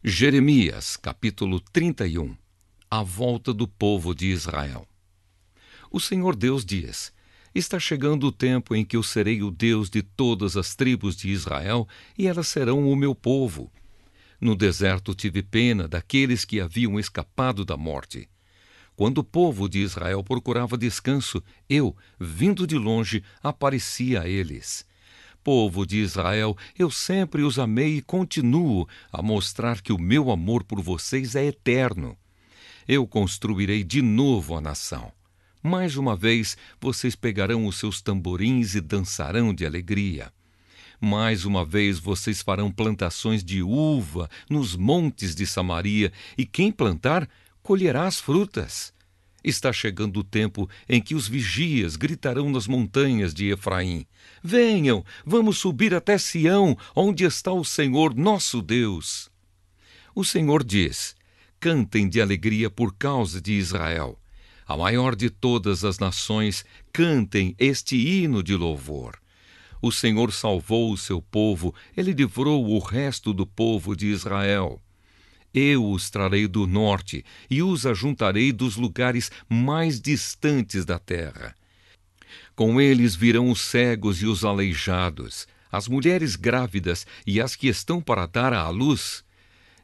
Jeremias, capítulo 31. A volta do povo de Israel. O Senhor Deus diz: está chegando o tempo em que eu serei o Deus de todas as tribos de Israel, e elas serão o meu povo. No deserto tive pena daqueles que haviam escapado da morte. Quando o povo de Israel procurava descanso, eu, vindo de longe, aparecia a eles. Povo de Israel, eu sempre os amei e continuo a mostrar que o meu amor por vocês é eterno. Eu construirei de novo a nação. Mais uma vez, vocês pegarão os seus tamborins e dançarão de alegria. Mais uma vez, vocês farão plantações de uva nos montes de Samaria, e quem plantar, colherá as frutas. Está chegando o tempo em que os vigias gritarão nas montanhas de Efraim: venham, vamos subir até Sião, onde está o Senhor nosso Deus. O Senhor diz: cantem de alegria por causa de Israel. A maior de todas as nações, cantem este hino de louvor. O Senhor salvou o seu povo, ele livrou o resto do povo de Israel. Eu os trarei do norte e os ajuntarei dos lugares mais distantes da terra. Com eles virão os cegos e os aleijados, as mulheres grávidas e as que estão para dar à luz.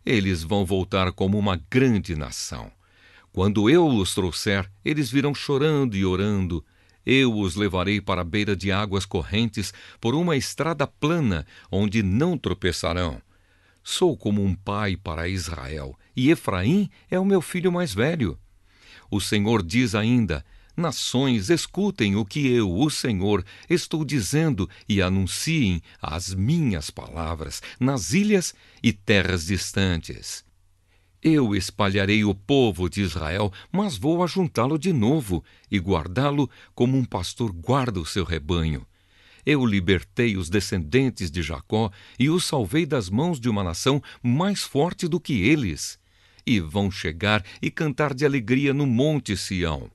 Eles vão voltar como uma grande nação. Quando eu os trouxer, eles virão chorando e orando. Eu os levarei para a beira de águas correntes, por uma estrada plana, onde não tropeçarão. Sou como um pai para Israel, e Efraim é o meu filho mais velho. O Senhor diz ainda: nações, escutem o que eu, o Senhor, estou dizendo e anunciem as minhas palavras nas ilhas e terras distantes. Eu espalharei o povo de Israel, mas vou ajuntá-lo de novo e guardá-lo como um pastor guarda o seu rebanho. Eu libertei os descendentes de Jacó e os salvei das mãos de uma nação mais forte do que eles. E vão chegar e cantar de alegria no monte Sião.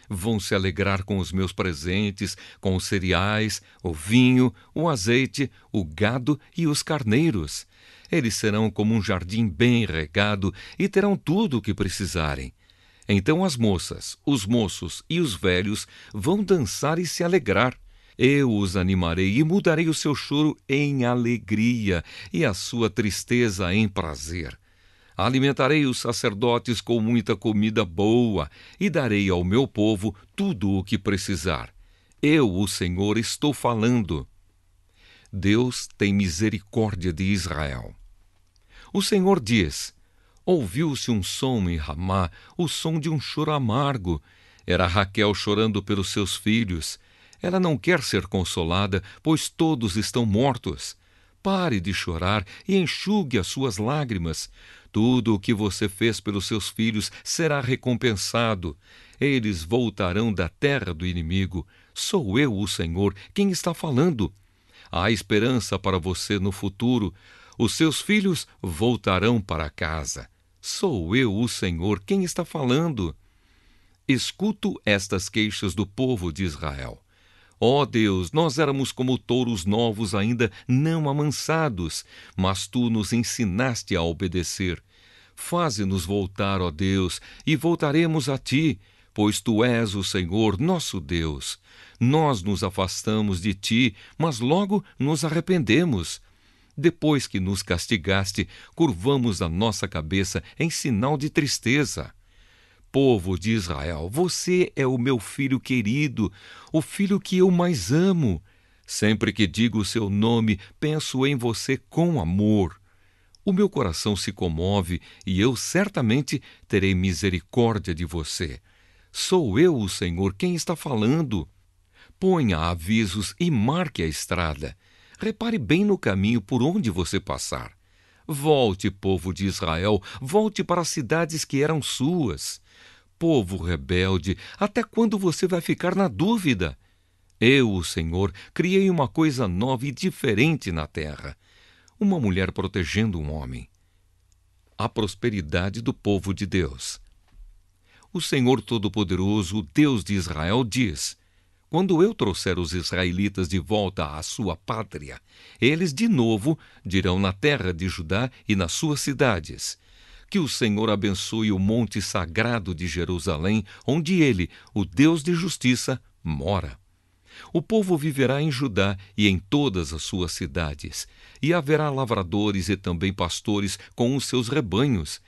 Vão se alegrar com os meus presentes, com os cereais, o vinho, o azeite, o gado e os carneiros. Eles serão como um jardim bem regado e terão tudo o que precisarem. Então as moças, os moços e os velhos vão dançar e se alegrar. Eu os animarei e mudarei o seu choro em alegria e a sua tristeza em prazer. Alimentarei os sacerdotes com muita comida boa e darei ao meu povo tudo o que precisar. Eu, o Senhor, estou falando. Deus tem misericórdia de Israel. O Senhor diz: ouviu-se um som em Ramá, o som de um choro amargo. Era Raquel chorando pelos seus filhos. Ela não quer ser consolada, pois todos estão mortos. Pare de chorar e enxugue as suas lágrimas. Tudo o que você fez pelos seus filhos será recompensado. Eles voltarão da terra do inimigo. Sou eu, o Senhor, quem está falando. Há esperança para você no futuro. Os seus filhos voltarão para casa. Sou eu, o Senhor, quem está falando. Escuto estas queixas do povo de Israel. Ó Deus, nós éramos como touros novos ainda não amansados, mas Tu nos ensinaste a obedecer. Faze-nos voltar, ó Deus, e voltaremos a Ti, pois Tu és o Senhor, nosso Deus. Nós nos afastamos de Ti, mas logo nos arrependemos. Depois que nos castigaste, curvamos a nossa cabeça em sinal de tristeza. Povo de Israel, você é o meu filho querido, o filho que eu mais amo. Sempre que digo o seu nome, penso em você com amor. O meu coração se comove e eu certamente terei misericórdia de você. Sou eu, o Senhor, quem está falando. Ponha avisos e marque a estrada. Repare bem no caminho por onde você passar. Volte, povo de Israel, volte para as cidades que eram suas. Povo rebelde, até quando você vai ficar na dúvida? Eu, o Senhor, criei uma coisa nova e diferente na terra. Uma mulher protegendo um homem. A prosperidade do povo de Deus. O Senhor Todo-Poderoso, o Deus de Israel, diz: Quando eu trouxer os israelitas de volta à sua pátria, eles de novo dirão na terra de Judá e nas suas cidades: que o Senhor abençoe o monte sagrado de Jerusalém, onde ele, o Deus de justiça, mora. O povo viverá em Judá e em todas as suas cidades, e haverá lavradores e também pastores com os seus rebanhos.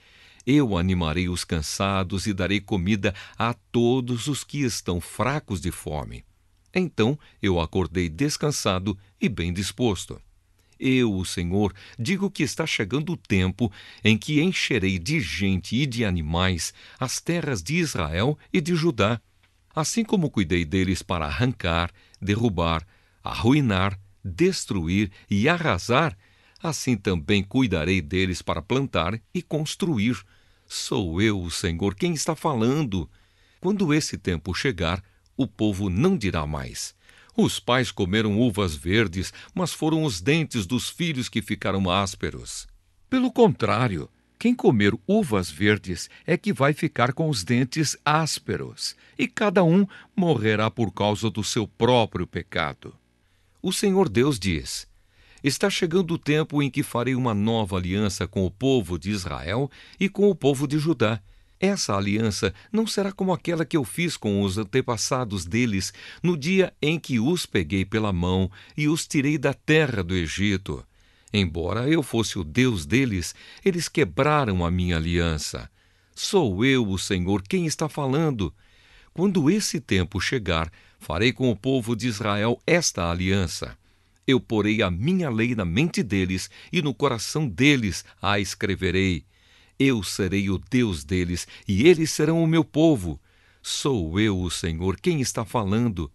Eu animarei os cansados e darei comida a todos os que estão fracos de fome. Então eu acordei descansado e bem disposto. Eu, o Senhor, digo que está chegando o tempo em que encherei de gente e de animais as terras de Israel e de Judá. Assim como cuidei deles para arrancar, derrubar, arruinar, destruir e arrasar, assim também cuidarei deles para plantar e construir. Sou eu, o Senhor, quem está falando. Quando esse tempo chegar, o povo não dirá mais: os pais comeram uvas verdes, mas foram os dentes dos filhos que ficaram ásperos. Pelo contrário, quem comer uvas verdes é que vai ficar com os dentes ásperos, e cada um morrerá por causa do seu próprio pecado. O Senhor Deus diz: está chegando o tempo em que farei uma nova aliança com o povo de Israel e com o povo de Judá. Essa aliança não será como aquela que eu fiz com os antepassados deles no dia em que os peguei pela mão e os tirei da terra do Egito. Embora eu fosse o Deus deles, eles quebraram a minha aliança. Sou eu, o Senhor, quem está falando. Quando esse tempo chegar, farei com o povo de Israel esta aliança. Eu porei a minha lei na mente deles e no coração deles a escreverei. Eu serei o Deus deles e eles serão o meu povo. Sou eu, o Senhor, quem está falando.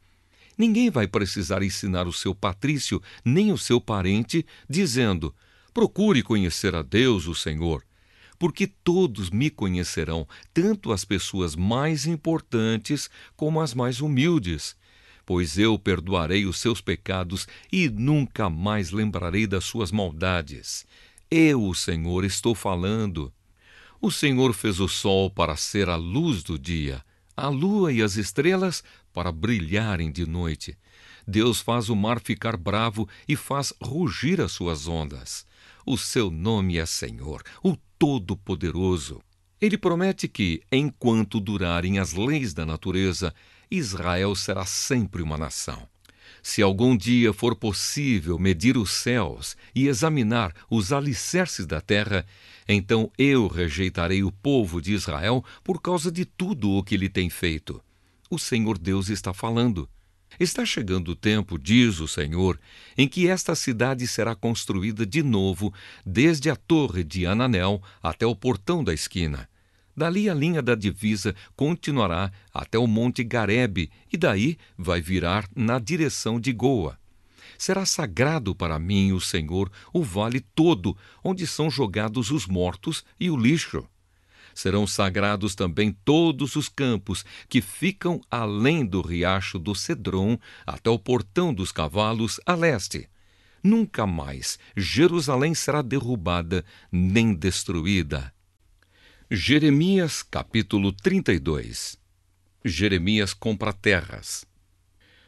Ninguém vai precisar ensinar o seu patrício nem o seu parente, dizendo: procure conhecer a Deus, o Senhor. Porque todos me conhecerão, tanto as pessoas mais importantes como as mais humildes. Pois eu perdoarei os seus pecados e nunca mais lembrarei das suas maldades. Eu, o Senhor, estou falando. O Senhor fez o sol para ser a luz do dia, a lua e as estrelas para brilharem de noite. Deus faz o mar ficar bravo e faz rugir as suas ondas. O seu nome é Senhor, o Todo-Poderoso. Ele promete que, enquanto durarem as leis da natureza, Israel será sempre uma nação. Se algum dia for possível medir os céus e examinar os alicerces da terra, então eu rejeitarei o povo de Israel por causa de tudo o que lhe tem feito. O Senhor Deus está falando. Está chegando o tempo, diz o Senhor, em que esta cidade será construída de novo, desde a torre de Ananel até o portão da esquina. Dali a linha da divisa continuará até o monte Garebe e daí vai virar na direção de Goa. Será sagrado para mim, o Senhor, o vale todo, onde são jogados os mortos e o lixo. Serão sagrados também todos os campos que ficam além do riacho do Cedron até o portão dos cavalos a leste. Nunca mais Jerusalém será derrubada nem destruída. Jeremias, capítulo 32. Jeremias compra terras.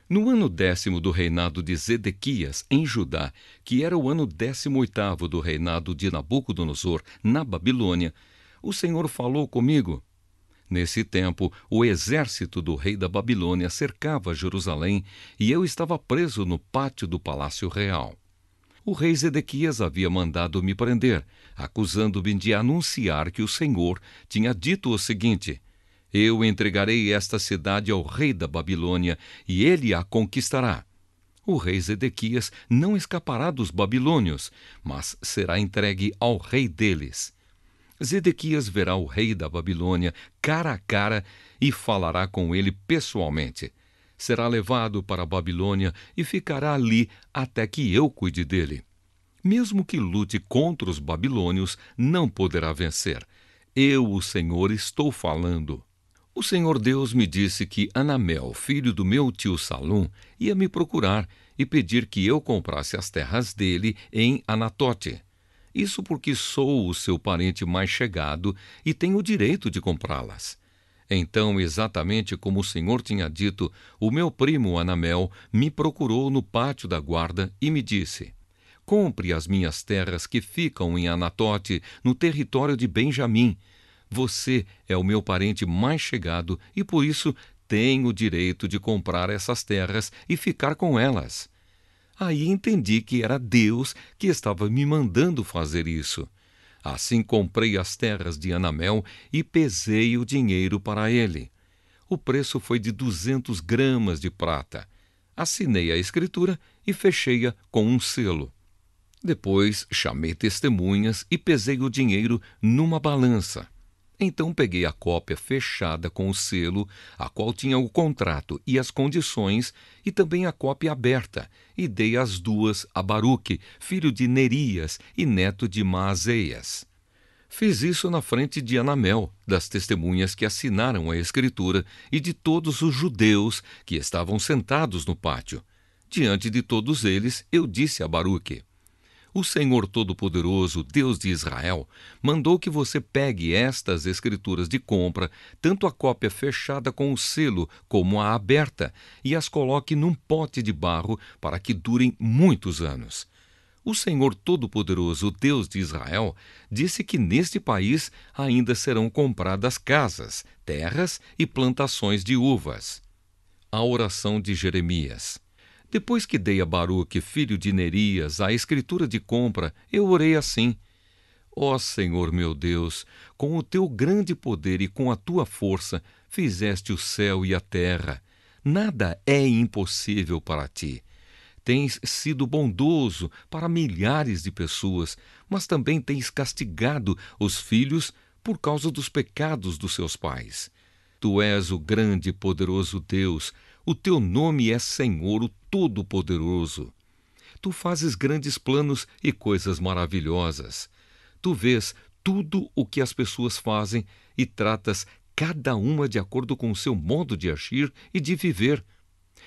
No ano 10º do reinado de Zedequias, em Judá, que era o ano 18º do reinado de Nabucodonosor, na Babilônia, o Senhor falou comigo. Nesse tempo, o exército do rei da Babilônia cercava Jerusalém e eu estava preso no pátio do palácio real. O rei Zedequias havia mandado me prender, acusando-me de anunciar que o Senhor tinha dito o seguinte: eu entregarei esta cidade ao rei da Babilônia e ele a conquistará. O rei Zedequias não escapará dos babilônios, mas será entregue ao rei deles. Zedequias verá o rei da Babilônia cara a cara e falará com ele pessoalmente. Será levado para a Babilônia e ficará ali até que eu cuide dele. Mesmo que lute contra os babilônios, não poderá vencer. Eu, o Senhor, estou falando. O Senhor Deus me disse que Anamel, filho do meu tio Salum, ia me procurar e pedir que eu comprasse as terras dele em Anatote. Isso porque sou o seu parente mais chegado e tenho o direito de comprá-las. Então, exatamente como o Senhor tinha dito, o meu primo Anamel me procurou no pátio da guarda e me disse: compre as minhas terras que ficam em Anatote, no território de Benjamim. Você é o meu parente mais chegado e, por isso, tenho o direito de comprar essas terras e ficar com elas. Aí entendi que era Deus que estava me mandando fazer isso. Assim comprei as terras de Anamel e pesei o dinheiro para ele. O preço foi de 200 gramas de prata. Assinei a escritura e fechei-a com um selo. Depois chamei testemunhas e pesei o dinheiro numa balança. Então peguei a cópia fechada com o selo, a qual tinha o contrato e as condições, e também a cópia aberta, e dei as duas a Baruque, filho de Nerias e neto de Maazéias. Fiz isso na frente de Anamel, das testemunhas que assinaram a escritura, e de todos os judeus que estavam sentados no pátio. Diante de todos eles, eu disse a Baruque: o Senhor Todo-Poderoso, Deus de Israel, mandou que você pegue estas escrituras de compra, tanto a cópia fechada com o selo como a aberta, e as coloque num pote de barro para que durem muitos anos. O Senhor Todo-Poderoso, Deus de Israel, disse que neste país ainda serão compradas casas, terras e plantações de uvas. A oração de Jeremias. Depois que dei a Baruque, filho de Nerias, a escritura de compra, eu orei assim: ó Senhor meu Deus, com o teu grande poder e com a tua força, fizeste o céu e a terra. Nada é impossível para ti. Tens sido bondoso para milhares de pessoas, mas também tens castigado os filhos por causa dos pecados dos seus pais. Tu és o grande e poderoso Deus, o teu nome é Senhor, o Todo-Poderoso. Tu fazes grandes planos e coisas maravilhosas. Tu vês tudo o que as pessoas fazem e tratas cada uma de acordo com o seu modo de agir e de viver.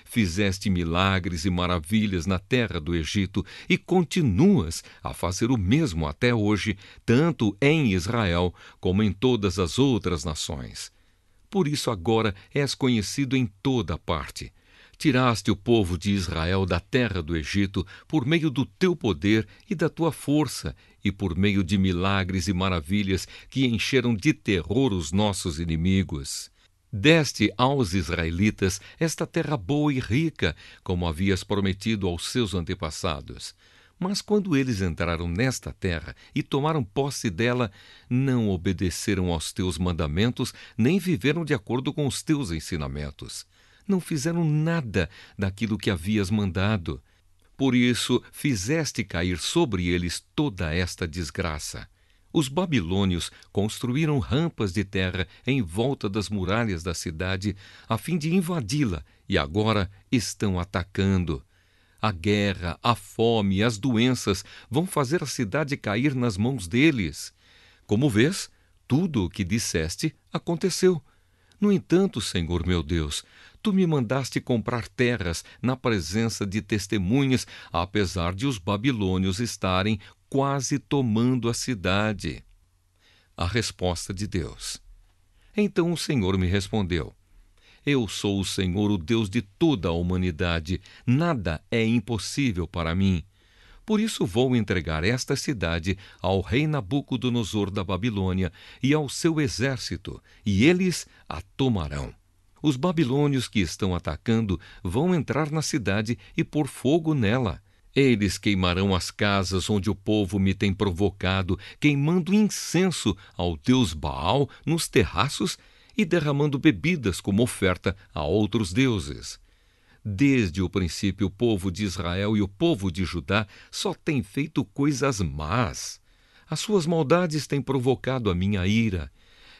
Fizeste milagres e maravilhas na terra do Egito e continuas a fazer o mesmo até hoje, tanto em Israel como em todas as outras nações. Por isso agora és conhecido em toda parte. Tiraste o povo de Israel da terra do Egito por meio do teu poder e da tua força, e por meio de milagres e maravilhas que encheram de terror os nossos inimigos. Deste aos israelitas esta terra boa e rica, como havias prometido aos seus antepassados. Mas quando eles entraram nesta terra e tomaram posse dela, não obedeceram aos teus mandamentos, nem viveram de acordo com os teus ensinamentos. Não fizeram nada daquilo que havias mandado. Por isso fizeste cair sobre eles toda esta desgraça. Os babilônios construíram rampas de terra em volta das muralhas da cidade, a fim de invadi-la, e agora estão atacando. A guerra, a fome e as doenças vão fazer a cidade cair nas mãos deles. Como vês, tudo o que disseste aconteceu. No entanto, Senhor meu Deus, tu me mandaste comprar terras na presença de testemunhas, apesar de os babilônios estarem quase tomando a cidade. A resposta de Deus. Então o Senhor me respondeu: eu sou o Senhor, o Deus de toda a humanidade. Nada é impossível para mim. Por isso vou entregar esta cidade ao rei Nabucodonosor da Babilônia e ao seu exército, e eles a tomarão. Os babilônios que estão atacando vão entrar na cidade e pôr fogo nela. Eles queimarão as casas onde o povo me tem provocado, queimando incenso ao deus Baal nos terraços e derramando bebidas como oferta a outros deuses. Desde o princípio, o povo de Israel e o povo de Judá só têm feito coisas más. As suas maldades têm provocado a minha ira.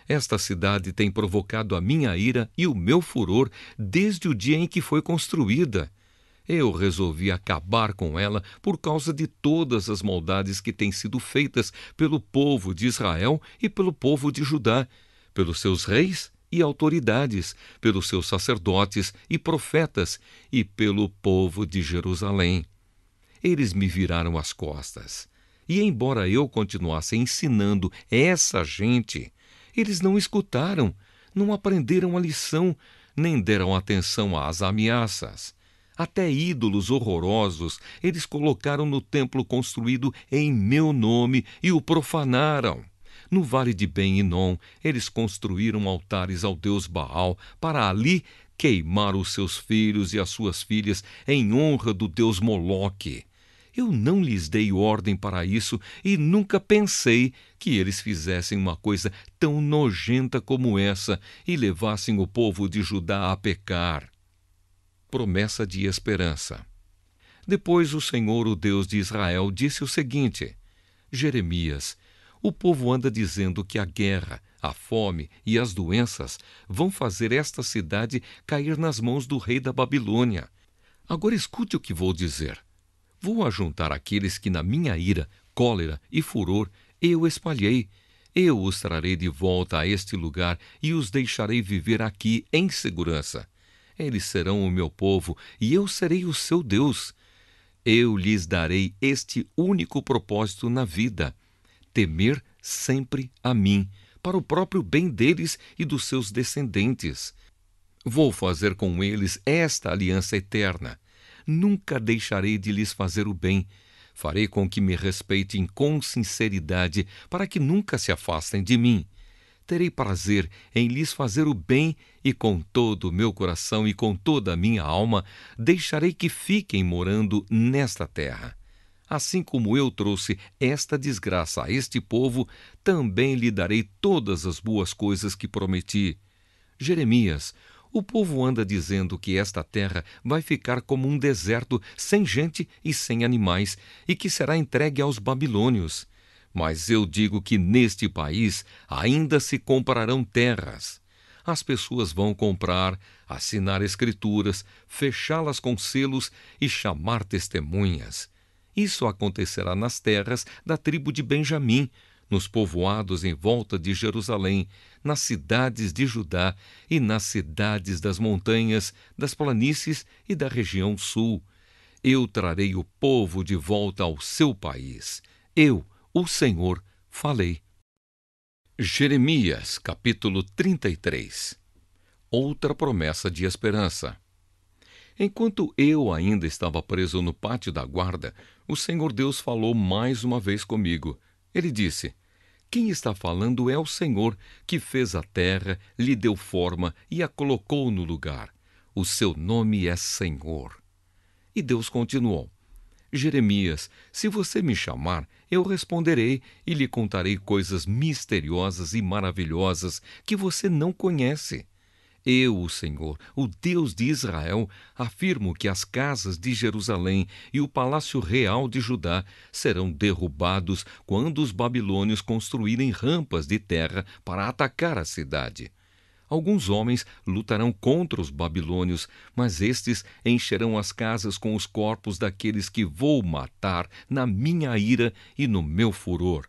Esta cidade tem provocado a minha ira e o meu furor desde o dia em que foi construída. Eu resolvi acabar com ela por causa de todas as maldades que têm sido feitas pelo povo de Israel e pelo povo de Judá, pelos seus reis e autoridades, pelos seus sacerdotes e profetas e pelo povo de Jerusalém. Eles me viraram as costas. E embora eu continuasse ensinando essa gente, eles não escutaram, Não aprenderam a lição, nem deram atenção às ameaças. Até ídolos horrorosos eles colocaram no templo construído em meu nome e o profanaram. No vale de Ben-Hinom, eles construíram altares ao deus Baal para ali queimar os seus filhos e as suas filhas em honra do deus Moloque. Eu não lhes dei ordem para isso e nunca pensei que eles fizessem uma coisa tão nojenta como essa e levassem o povo de Judá a pecar. Promessa de esperança. Depois o Senhor, o Deus de Israel, disse o seguinte: Jeremias, o povo anda dizendo que a guerra, a fome e as doenças vão fazer esta cidade cair nas mãos do rei da Babilônia. Agora escute o que vou dizer. Vou ajuntar aqueles que na minha ira, cólera e furor eu espalhei. Eu os trarei de volta a este lugar e os deixarei viver aqui em segurança. Eles serão o meu povo e eu serei o seu Deus. Eu lhes darei este único propósito na vida: temer sempre a mim, para o próprio bem deles e dos seus descendentes. Vou fazer com eles esta aliança eterna. Nunca deixarei de lhes fazer o bem. Farei com que me respeitem com sinceridade, para que nunca se afastem de mim. Terei prazer em lhes fazer o bem e com todo o meu coração e com toda a minha alma deixarei que fiquem morando nesta terra. Assim como eu trouxe esta desgraça a este povo, também lhe darei todas as boas coisas que prometi. Jeremias, o povo anda dizendo que esta terra vai ficar como um deserto, sem gente e sem animais, e que será entregue aos babilônios. Mas eu digo que neste país ainda se comprarão terras. As pessoas vão comprar, assinar escrituras, fechá-las com selos e chamar testemunhas. Isso acontecerá nas terras da tribo de Benjamim, nos povoados em volta de Jerusalém, nas cidades de Judá e nas cidades das montanhas, das planícies e da região sul. Eu trarei o povo de volta ao seu país. Eu, o Senhor, falei. Jeremias, capítulo 33. Outra promessa de esperança. Enquanto eu ainda estava preso no pátio da guarda, o Senhor Deus falou mais uma vez comigo. Ele disse: Quem está falando é o Senhor, que fez a terra, lhe deu forma e a colocou no lugar. O seu nome é Senhor. E Deus continuou: Jeremias, se você me chamar, eu responderei e lhe contarei coisas misteriosas e maravilhosas que você não conhece. Eu, o Senhor, o Deus de Israel, afirmo que as casas de Jerusalém e o palácio real de Judá serão derrubados quando os babilônios construírem rampas de terra para atacar a cidade. Alguns homens lutarão contra os babilônios, mas estes encherão as casas com os corpos daqueles que vou matar na minha ira e no meu furor.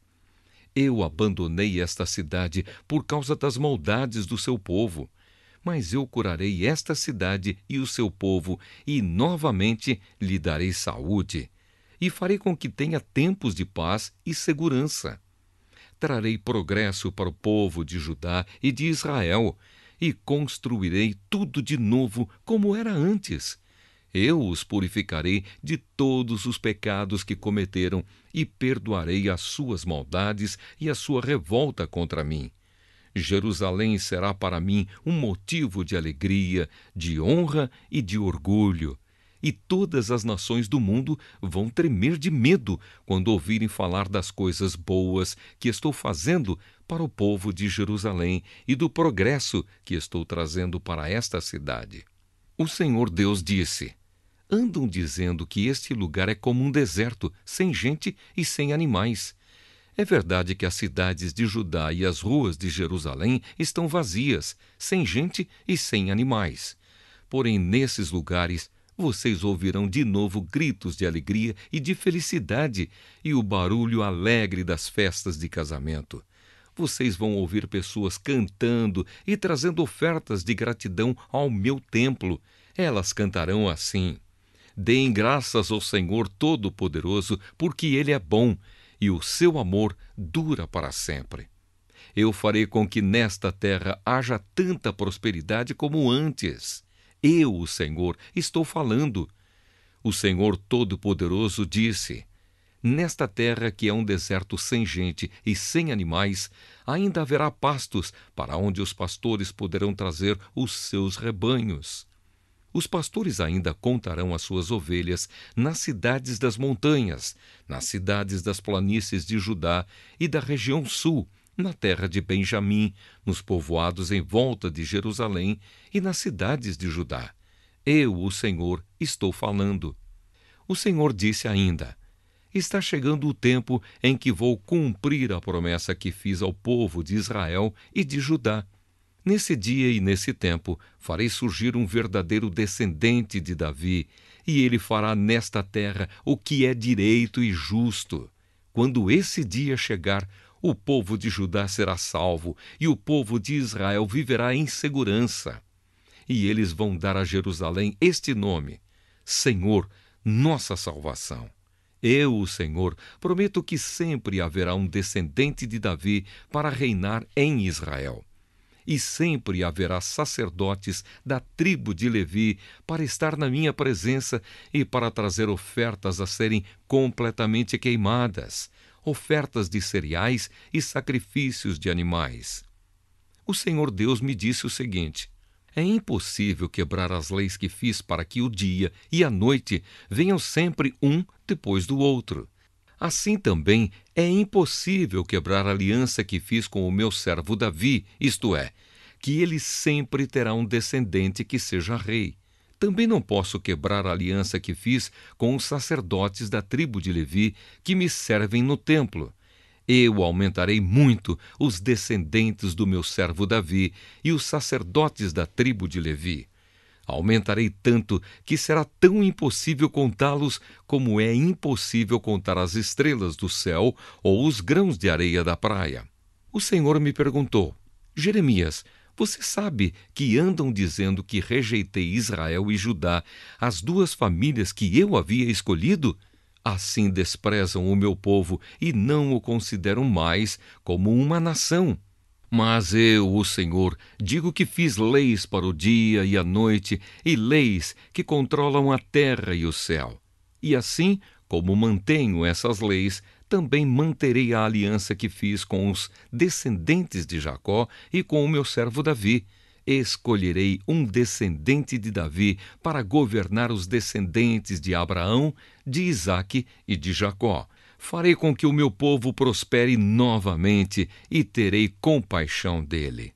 Eu abandonei esta cidade por causa das maldades do seu povo. Mas eu curarei esta cidade e o seu povo, e novamente lhe darei saúde, e farei com que tenha tempos de paz e segurança. Trarei progresso para o povo de Judá e de Israel, e construirei tudo de novo como era antes. Eu os purificarei de todos os pecados que cometeram, e perdoarei as suas maldades e a sua revolta contra mim. Jerusalém será para mim um motivo de alegria, de honra e de orgulho. E todas as nações do mundo vão tremer de medo quando ouvirem falar das coisas boas que estou fazendo para o povo de Jerusalém e do progresso que estou trazendo para esta cidade. O Senhor Deus disse: Andam dizendo que este lugar é como um deserto, sem gente e sem animais. É verdade que as cidades de Judá e as ruas de Jerusalém estão vazias, sem gente e sem animais. Porém, nesses lugares, vocês ouvirão de novo gritos de alegria e de felicidade e o barulho alegre das festas de casamento. Vocês vão ouvir pessoas cantando e trazendo ofertas de gratidão ao meu templo. Elas cantarão assim: Deem graças ao Senhor Todo-Poderoso, porque Ele é bom, e o seu amor dura para sempre. Eu farei com que nesta terra haja tanta prosperidade como antes. Eu, o Senhor, estou falando. O Senhor Todo-Poderoso disse: nesta terra que é um deserto sem gente e sem animais, ainda haverá pastos para onde os pastores poderão trazer os seus rebanhos. Os pastores ainda contarão as suas ovelhas nas cidades das montanhas, nas cidades das planícies de Judá e da região sul, na terra de Benjamim, nos povoados em volta de Jerusalém e nas cidades de Judá. Eu, o Senhor, estou falando. O Senhor disse ainda: está chegando o tempo em que vou cumprir a promessa que fiz ao povo de Israel e de Judá. Nesse dia e nesse tempo, farei surgir um verdadeiro descendente de Davi, e ele fará nesta terra o que é direito e justo. Quando esse dia chegar, o povo de Judá será salvo, e o povo de Israel viverá em segurança. E eles vão dar a Jerusalém este nome: Senhor, nossa salvação. Eu, o Senhor, prometo que sempre haverá um descendente de Davi para reinar em Israel. E sempre haverá sacerdotes da tribo de Levi para estar na minha presença e para trazer ofertas a serem completamente queimadas, ofertas de cereais e sacrifícios de animais. O Senhor Deus me disse o seguinte: é impossível quebrar as leis que fiz para que o dia e a noite venham sempre um depois do outro. Assim também é impossível quebrar a aliança que fiz com o meu servo Davi, isto é, que ele sempre terá um descendente que seja rei. Também não posso quebrar a aliança que fiz com os sacerdotes da tribo de Levi que me servem no templo. Eu aumentarei muito os descendentes do meu servo Davi e os sacerdotes da tribo de Levi. Aumentarei tanto que será tão impossível contá-los como é impossível contar as estrelas do céu ou os grãos de areia da praia. O Senhor me perguntou: Jeremias, você sabe que andam dizendo que rejeitei Israel e Judá, as duas famílias que eu havia escolhido? Assim desprezam o meu povo e não o consideram mais como uma nação. Mas eu, o Senhor, digo que fiz leis para o dia e a noite e leis que controlam a terra e o céu. E assim, como mantenho essas leis, também manterei a aliança que fiz com os descendentes de Jacó e com o meu servo Davi. Escolherei um descendente de Davi para governar os descendentes de Abraão, de Isaque e de Jacó. Farei com que o meu povo prospere novamente e terei compaixão dele.